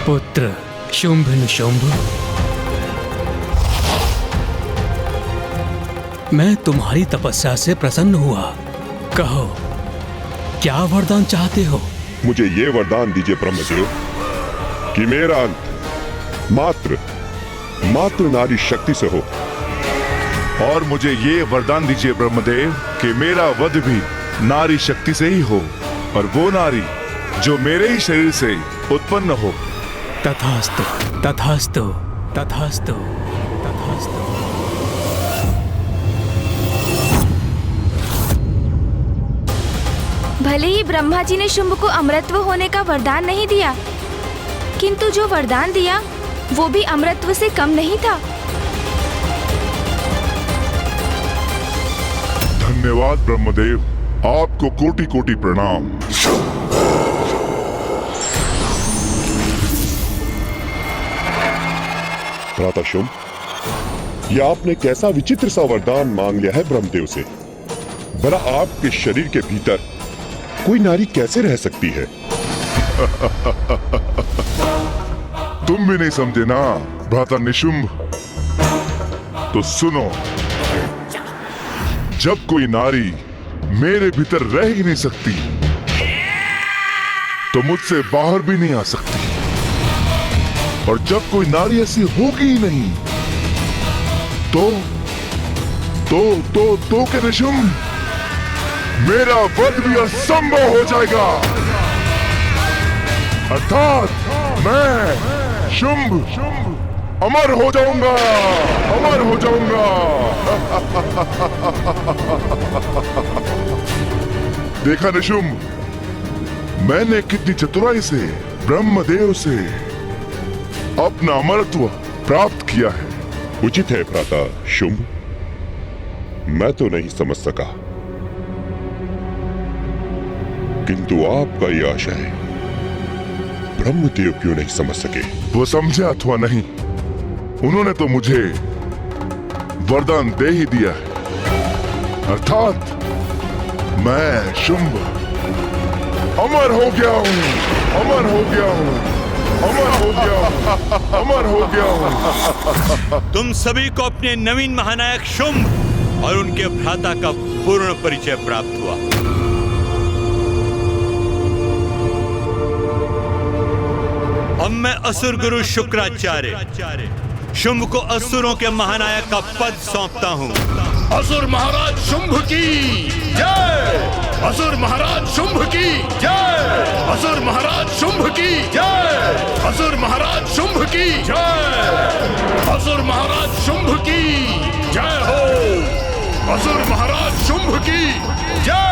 पुत्र शुंभ निशुंभ, मैं तुम्हारी तपस्या से प्रसन्न हुआ। कहो, क्या वरदान चाहते हो? मुझे ये वरदान दीजिए ब्रह्मदेव कि मेरा अंत मात्र नारी शक्ति से हो। और मुझे ये वरदान दीजिए ब्रह्मदेव कि मेरा वध भी नारी शक्ति से ही हो, और वो नारी जो मेरे ही शरीर से उत्पन्न हो। तथास्तु, तथास्तु, तथास्तु, तथास्तु। भले ही ब्रह्मा जी ने शुंभ को अमरत्व होने का वरदान नहीं दिया, किंतु जो वरदान दिया वो भी अमरत्व से कम नहीं था। धन्यवाद ब्रह्मदेव, आपको कोटि कोटि प्रणाम। भ्राता शुंभ, यह आपने कैसा विचित्र सा वरदान मांग लिया है ब्रह्मदेव से। भला आपके शरीर के भीतर कोई नारी कैसे रह सकती है? तुम भी नहीं समझे ना भ्राता निशुंभ। तो सुनो, जब कोई नारी मेरे भीतर रह ही नहीं सकती तो मुझसे बाहर भी नहीं आ सकती, और जब कोई नारी ऐसी होगी ही नहीं तो के निशुंभ, मेरा वध भी असंभव हो जाएगा। अर्थात मैं शुंभ अमर हो जाऊंगा, अमर हो जाऊंगा। देखा निशुंभ, मैंने कितनी चतुराई से ब्रह्मदेव से अपना अमरत्व प्राप्त किया है। उचित है भ्राता शुंभ, मैं तो नहीं समझ सका, किंतु आपका यह आशय ब्रह्मदेव क्यों नहीं समझ सके? वो समझे अथवा नहीं, उन्होंने तो मुझे वरदान दे ही दिया है। अर्थात मैं शुंभ अमर हो गया हूं, अमर हो गया हूं, अमर हो गया हूं, अमर हो गया हूं। तुम सभी को अपने नवीन महानायक शुंभ और उनके भ्राता का पूर्ण परिचय प्राप्त हुआ। अब मैं असुर गुरु शुक्राचार्य शुंभ को असुरों के महानायक का पद सौंपता हूँ। असुर महाराज शुंभ की जय, असुर महाराज शुंभ की जय, असुर महाराज शुंभ की जय, असुर महाराज शुंभ की जय, असुर महाराज शुंभ की जय हो, असुर महाराज शुंभ की जय।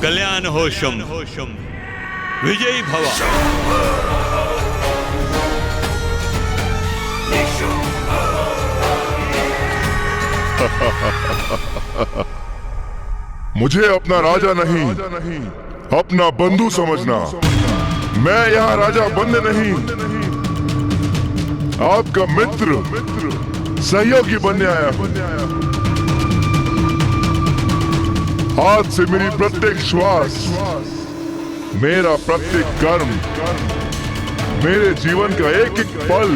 कल्याण हो शुंभ, विजयी भवा। मुझे अपना राजा नहीं, अपना बंधु समझना। मैं यहाँ राजा बनने नहीं, आपका मित्र सहयोगी बनने आया हूँ। आज से मेरी प्रत्येक श्वास, मेरा प्रत्येक कर्म, मेरे जीवन का एक एक पल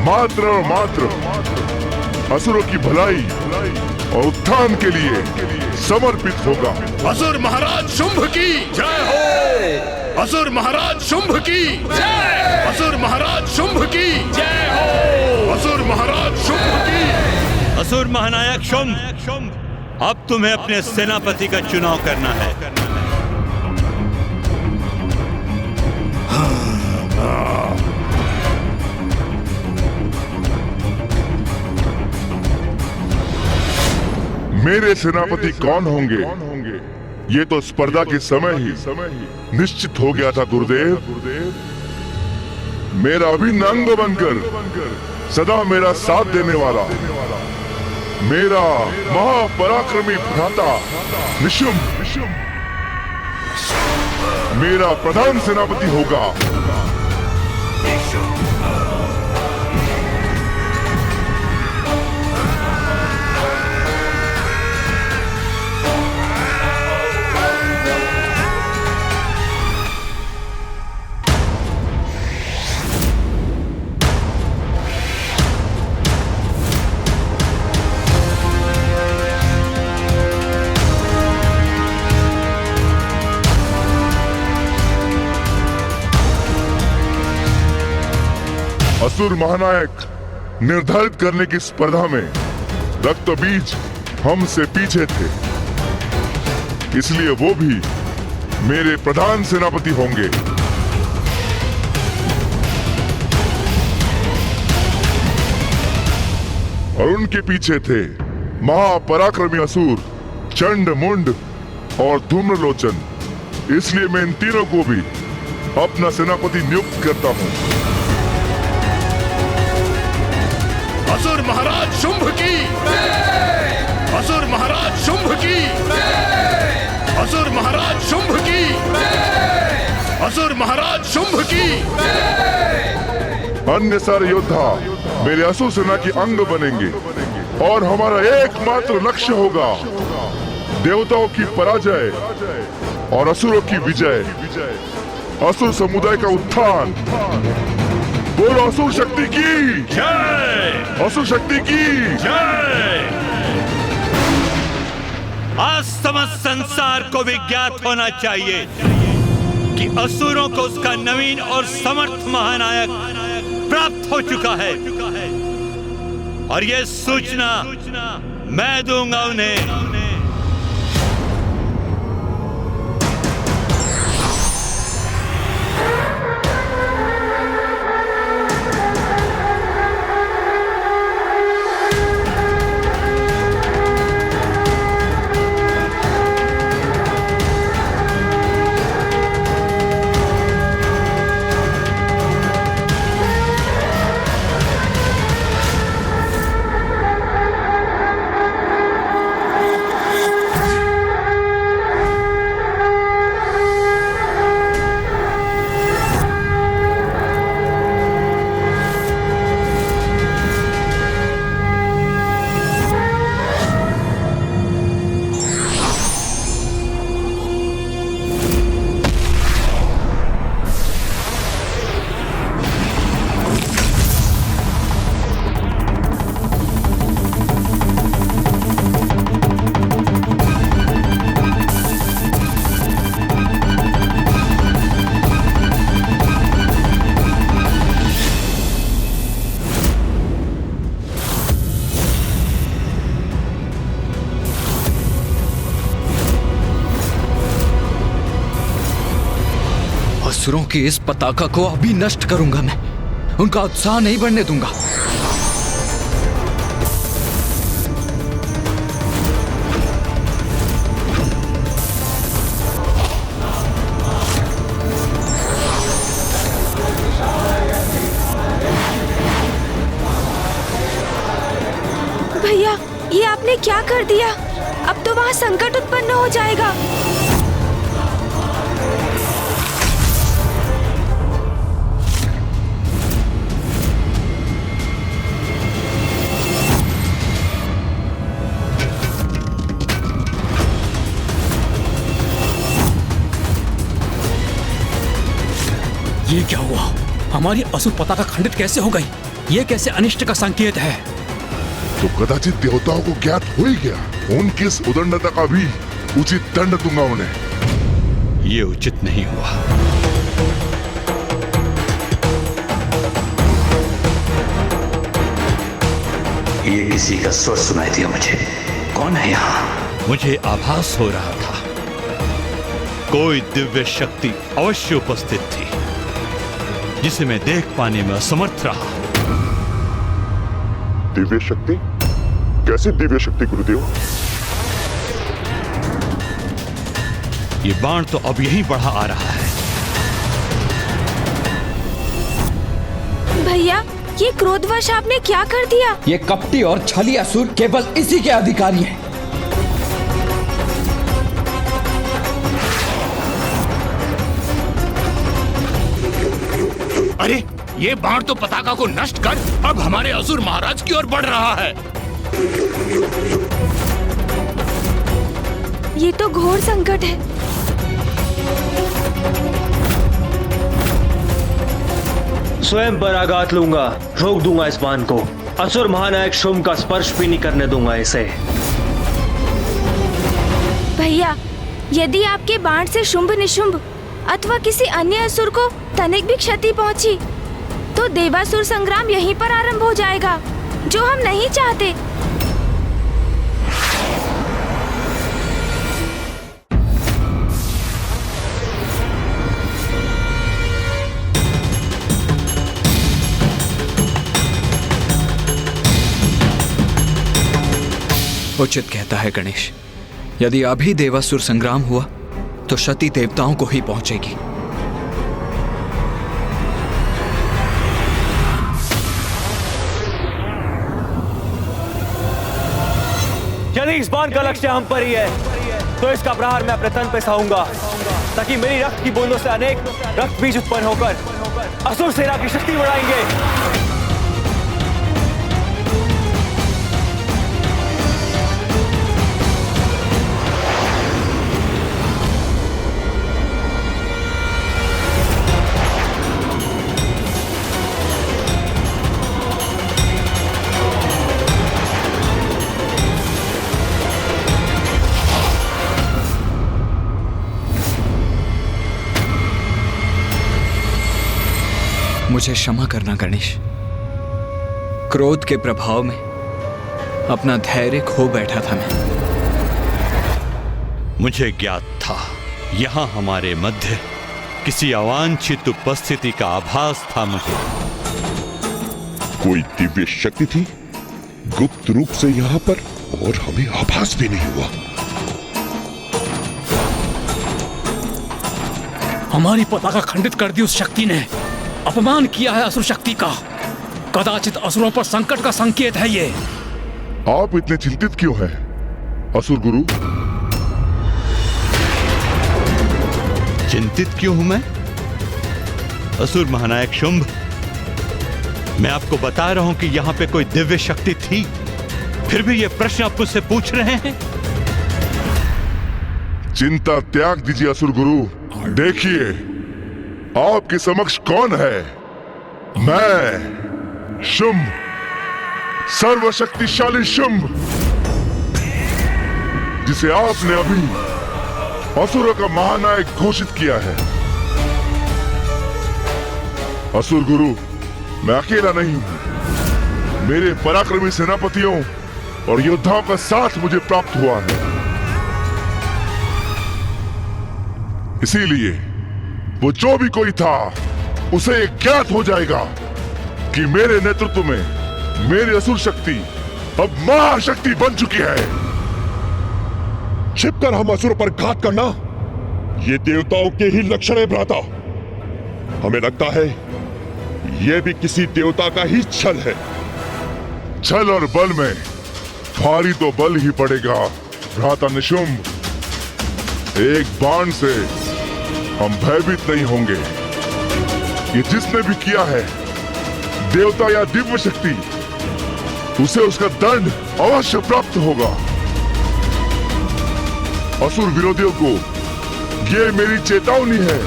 मात्र और मात्र असुरों की भलाई और उत्थान के लिए समर्पित होगा। असुर महाराज शुंभ की जय हो, असुर महाराज शुंभ की जय, असुर महाराज शुंभ की जय हो, असुर महाराज शुंभ की। असुर महानायक शुंभ, अब तुम्हें अपने सेनापति का चुनाव करना है। मेरे सेनापति कौन होंगे ये तो स्पर्धा के समय ही निश्चित हो गया था गुरुदेव। मेरा अभिन्न अंग बनकर सदा मेरा साथ देने वाला मेरा महापराक्रमी भ्राता निशुंभ मेरा प्रधान सेनापति होगा। असुर महानायक निर्धारित करने की स्पर्धा में रक्त बीज हमसे पीछे थे, इसलिए वो भी मेरे प्रधान सेनापति होंगे। और उनके पीछे थे महापराक्रमी असुर चंड मुंड और धूम्रलोचन, इसलिए मैं इन तीनों को भी अपना सेनापति नियुक्त करता हूं। असुर महाराज शुंभ की, असुर महाराज शुंभ की, असुर महाराज शुंभ की, असुर महाराज शुंभ की। अन्य सारे योद्धा मेरे असुर सेना के अंग बनेंगे और हमारा एकमात्र लक्ष्य होगा देवताओं की पराजय और असुरों की विजय, असुर समुदाय का उत्थान। बोलो असुर शक्ति की जय, असुर शक्ति की जय। आज समस्त संसार को विज्ञात होना चाहिए कि असुरों को उसका नवीन और समर्थ महानायक प्राप्त हो चुका है, और यह सूचना मैं दूंगा उन्हें। असुरों की इस पताका को अभी नष्ट करूंगा मैं, उनका उत्साह नहीं बढ़ने दूंगा। भैया, ये आपने क्या कर दिया? अब तो वहाँ संकट उत्पन्न हो जाएगा। ये क्या हुआ? हमारी असुर पताका खंडित कैसे हो गई? ये कैसे अनिष्ट का संकेत है? तो कदाचित देवताओं को ज्ञात हो ही गया। उनकी इस उदंडता का भी उचित दंड दूंगा उन्हें। ये उचित नहीं हुआ। ये किसी का स्वर सुनाई दिया मुझे। कौन है यहाँ? मुझे आभास हो रहा था कोई दिव्य शक्ति अवश्य उपस्थित थी, जिसे मैं देख पाने में असमर्थ रहा। दिव्य शक्ति? कैसी दिव्य शक्ति गुरुदेव? ये बाण तो अब यही बढ़ा आ रहा है। भैया, ये क्रोधवश आपने क्या कर दिया? ये कपटी और छली असुर केवल इसी के अधिकारी हैं। अरे, ये बाण तो पताका को नष्ट कर अब हमारे असुर महाराज की ओर बढ़ रहा है। ये तो घोर संकट है। स्वयं पर आघात लूंगा, रोक दूंगा इस बाण को। असुर महानायक शुंभ का स्पर्श भी नहीं करने दूंगा इसे। भैया, यदि आपके बाण से शुंभ निशुंभ अथवा किसी अन्य असुर को तनिक भी क्षति पहुंची तो देवासुर संग्राम यहीं पर आरंभ हो जाएगा, जो हम नहीं चाहते। उचित कहता है गणेश। यदि अभी देवासुर संग्राम हुआ तो क्षति देवताओं को ही पहुंचेगी। यदि इस बाण का लक्ष्य हम पर ही है तो इसका प्रहार मैं अपने तन पे सहाऊंगा, ताकि मेरी रक्त की बूंदों से अनेक रक्त बीज उत्पन्न होकर असुर सेना की शक्ति बढ़ाएंगे। मुझे क्षमा करना गणेश। क्रोध के प्रभाव में अपना धैर्य खो बैठा था मैं। मुझे ज्ञात था यहाँ हमारे मध्य किसी अवांछित उपस्थिति का आभास था। मुझे कोई दिव्य शक्ति थी गुप्त रूप से यहाँ पर, और हमें आभास भी नहीं हुआ। हमारी पताका खंडित कर दी उस शक्ति ने। अपमान किया है असुर शक्ति का। कदाचित असुरों पर संकट का संकेत है ये। आप इतने चिंतित क्यों हैं, असुर गुरु? चिंतित क्यों हूं मैं? असुर महानायक शुंभ, मैं आपको बता रहा हूं कि यहां पे कोई दिव्य शक्ति थी, फिर भी ये प्रश्न आप मुझसे पूछ रहे हैं। चिंता त्याग दीजिए असुर गुरु। देखिए आपके समक्ष कौन है। मैं शुंभ, सर्वशक्तिशाली शुंभ, जिसे आपने अभी असुरों का महानायक घोषित किया है। असुर गुरु, मैं अकेला नहीं हूं। मेरे पराक्रमी सेनापतियों और योद्धाओं का साथ मुझे प्राप्त हुआ है। इसीलिए वो जो भी कोई था उसे ज्ञात हो जाएगा कि मेरे नेतृत्व में मेरी असुर शक्ति अब महाशक्ति बन चुकी है। छिपकर हम असुरों पर घात करना, ये देवताओं के ही लक्षण है भ्राता। हमें लगता है ये भी किसी देवता का ही छल है। छल और बल में भारी तो बल ही पड़ेगा भ्राता निशुंभ। एक बाण से हम भयभीत नहीं होंगे। ये जिसने भी किया है, देवता या दिव्य शक्ति, उसे उसका दंड अवश्य प्राप्त होगा। असुर विरोधियों को ये मेरी चेतावनी है।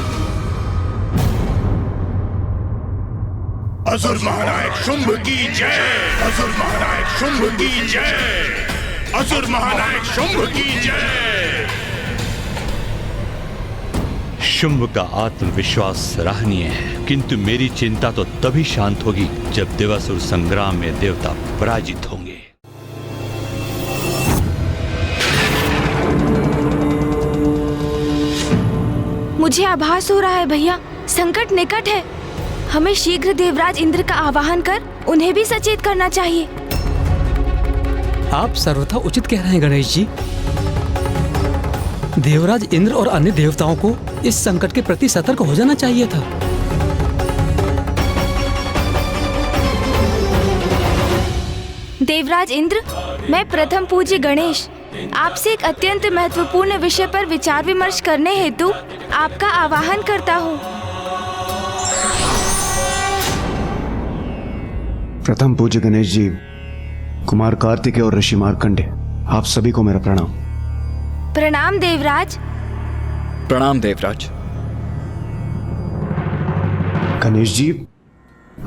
असुर महानायक शुंभ की जय। असुर महानायक शुंभ की जय। असुर महानायक शुंभ की जय। शुंभ का आत्मविश्वास सराहनीय है, किंतु मेरी चिंता तो तभी शांत होगी जब देवासुर संग्राम में देवता पराजित होंगे। मुझे आभास हो रहा है भैया, संकट निकट है। हमें शीघ्र देवराज इंद्र का आवाहन कर उन्हें भी सचेत करना चाहिए। आप सर्वथा उचित कह रहे हैं गणेश जी। देवराज इंद्र और अन्य देवताओं को इस संकट के प्रति सतर्क हो जाना चाहिए था। देवराज इंद्र, मैं प्रथम पूज्य गणेश आपसे एक अत्यंत महत्वपूर्ण विषय पर विचार विमर्श करने हेतु आपका आवाहन करता हूँ। प्रथम पूज्य गणेश जी, कुमार कार्तिकेय और ऋषि मार्कंडे, आप सभी को मेरा प्रणाम। प्रणाम देवराज। प्रणाम देवराज। गणेश जी,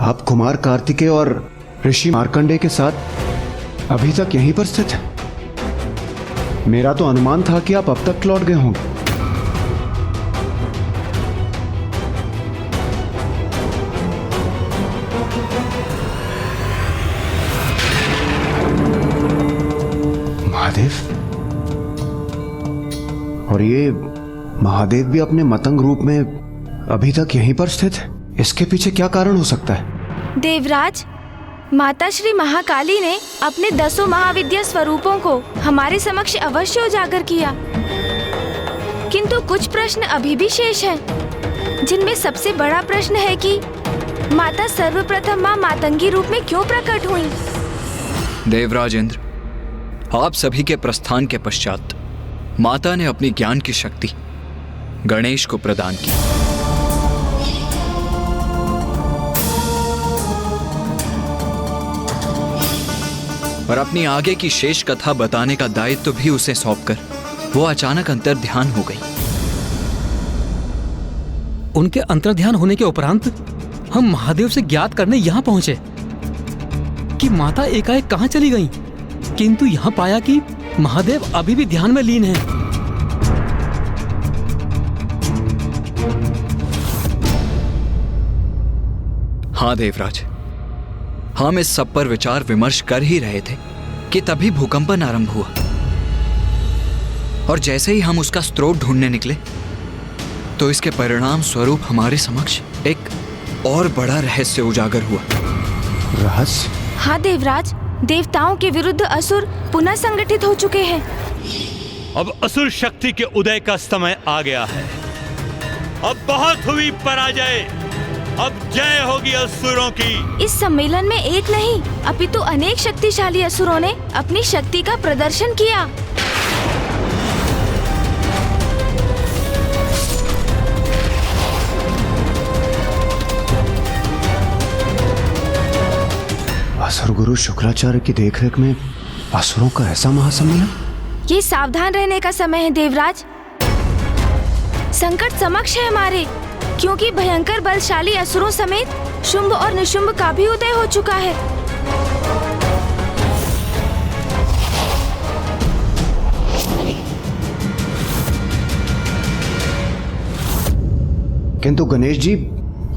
आप कुमार कार्तिकेय और ऋषि मार्कंडे के साथ अभी तक यहीं पर स्थित हैं। मेरा तो अनुमान था कि आप अब तक लौट गए होंगे। महादेव, और ये महादेव भी अपने मतंग रूप में अभी तक यहीं पर स्थित है। इसके पीछे क्या कारण हो सकता है? देवराज, माता श्री महाकाली ने अपने 10 महाविद्या स्वरूपों को हमारे समक्ष अवश्य उजागर किया, किंतु कुछ प्रश्न अभी भी शेष हैं, जिनमें सबसे बड़ा प्रश्न है कि माता सर्वप्रथम माँ मातंगी रूप में क्यों प्रकट हुई? देवराज इंद्र, आप सभी के प्रस्थान के पश्चात माता ने अपनी ज्ञान की शक्ति गणेश को प्रदान की। और अपनी आगे की शेष कथा बताने का दायित्व भी उसे सौंपकर वो अचानक अंतर्ध्यान हो गई। उनके अंतर्ध्यान होने के उपरांत हम महादेव से ज्ञात करने यहाँ पहुंचे कि माता एकाएक कहाँ चली गईं, किंतु यहाँ पाया कि महादेव अभी भी ध्यान में लीन हैं। हाँ देवराज, हम इस सब पर विचार विमर्श कर ही रहे थे कि तभी भूकंपन आरंभ हुआ, और जैसे ही हम उसका स्रोत ढूंढने निकले तो इसके परिणाम स्वरूप हमारे समक्ष एक और बड़ा रहस्य उजागर हुआ। रहस्य? हाँ देवराज, देवताओं के विरुद्ध असुर पुनः संगठित हो चुके हैं। अब असुर शक्ति के उदय का समय आ गया है। अब बहुत हुई पराजय, अब जय होगी असुरों की। इस सम्मेलन में एक नहीं अपितु अनेक शक्तिशाली असुरों ने अपनी शक्ति का प्रदर्शन किया। असुर गुरु शुक्राचार्य की देखरेख में असुरों का ऐसा महासम्मेलन? ये सावधान रहने का समय है देवराज। संकट समक्ष है हमारे, क्योंकि भयंकर बलशाली असुरों समेत शुंभ और निशुंभ का भी उदय हो चुका है। किंतु गणेश जी,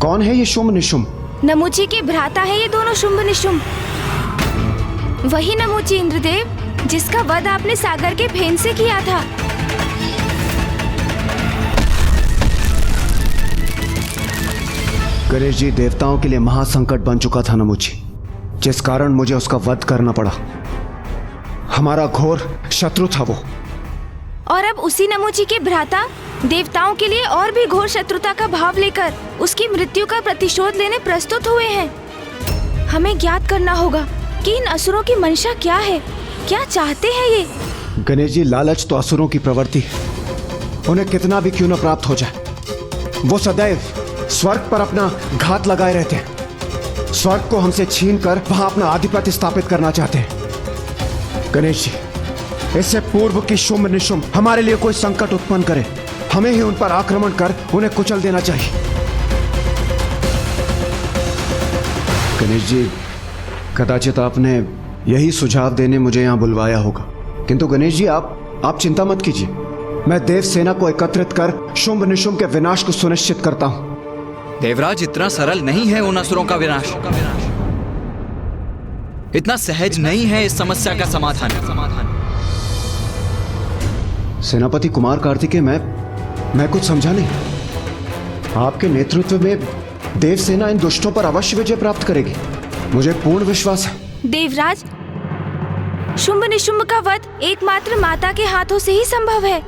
कौन है ये शुंभ निशुंभ? नमूची के भ्राता है ये दोनों शुंभ निशुंभ। वही नमूची इंद्रदेव जिसका वध आपने सागर के फेन से किया था। गणेश जी, देवताओं के लिए महासंकट बन चुका था नमूची, जिस कारण मुझे उसका वध करना पड़ा। हमारा घोर शत्रु था वो। और अब उसी नमूची के भ्राता देवताओं के लिए और भी घोर शत्रुता का भाव लेकर उसकी मृत्यु का प्रतिशोध लेने प्रस्तुत हुए हैं। हमें ज्ञात करना होगा कि इन असुरों की मंशा क्या है, क्या चाहते हैं ये। गणेश जी, लालच तो असुरों की प्रवृत्ति है। उन्हें कितना भी क्यों न प्राप्त हो जाए, वो सदैव स्वर्ग पर अपना घात लगाए रहते हैं। स्वर्ग को हमसे छीनकर वहां अपना आधिपत्य स्थापित करना चाहते हैं। गणेश जी, इससे पूर्व की शुंभ निशुंभ हमारे लिए कोई संकट उत्पन्न करे, हमें ही उन पर आक्रमण कर उन्हें कुचल देना चाहिए। गणेश जी, कदाचित आपने यही सुझाव देने मुझे यहाँ बुलवाया होगा, किंतु गणेश जी आप चिंता मत कीजिए। मैं देव सेना को एकत्रित कर शुंभ निशुंभ के विनाश को सुनिश्चित करता हूँ। देवराज, इतना सरल नहीं है उन असुरों का विनाश। इतना सहज नहीं है इस समस्या का समाधान। सेनापति कुमार कार्तिकेय, मैं कुछ समझा नहीं। आपके नेतृत्व में देव सेना इन दुष्टों पर अवश्य विजय प्राप्त करेगी, मुझे पूर्ण विश्वास है। देवराज, शुंभ निशुंभ का वध एकमात्र माता के हाथों से ही संभव है।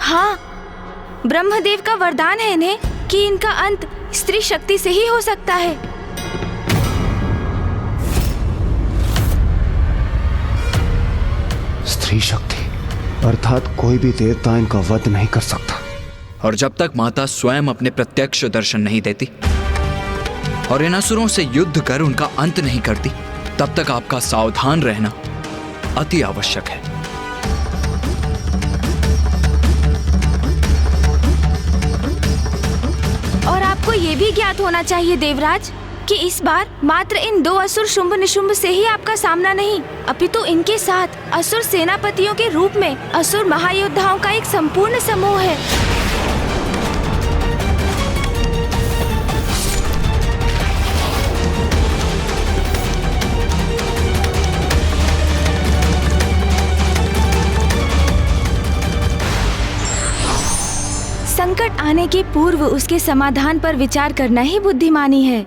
हाँ, ब्रह्मदेव का वरदान है इन्हें कि इनका अंत स्त्री शक्ति से ही हो सकता है। स्त्री शक्ति अर्थात कोई भी देवता इनका वध नहीं कर सकता। और जब तक माता स्वयं अपने प्रत्यक्ष दर्शन नहीं देती और इन असुरों से युद्ध कर उनका अंत नहीं करती, तब तक आपका सावधान रहना अति आवश्यक है। और आपको ये भी ज्ञात होना चाहिए देवराज कि इस बार मात्र इन 2 असुर शुंभ निशुंभ से ही आपका सामना नहीं, अपितु इनके साथ असुर सेनापतियों के रूप में असुर महायोद्धाओं का एक संपूर्ण समूह है। संकट आने के पूर्व उसके समाधान पर विचार करना ही बुद्धिमानी है।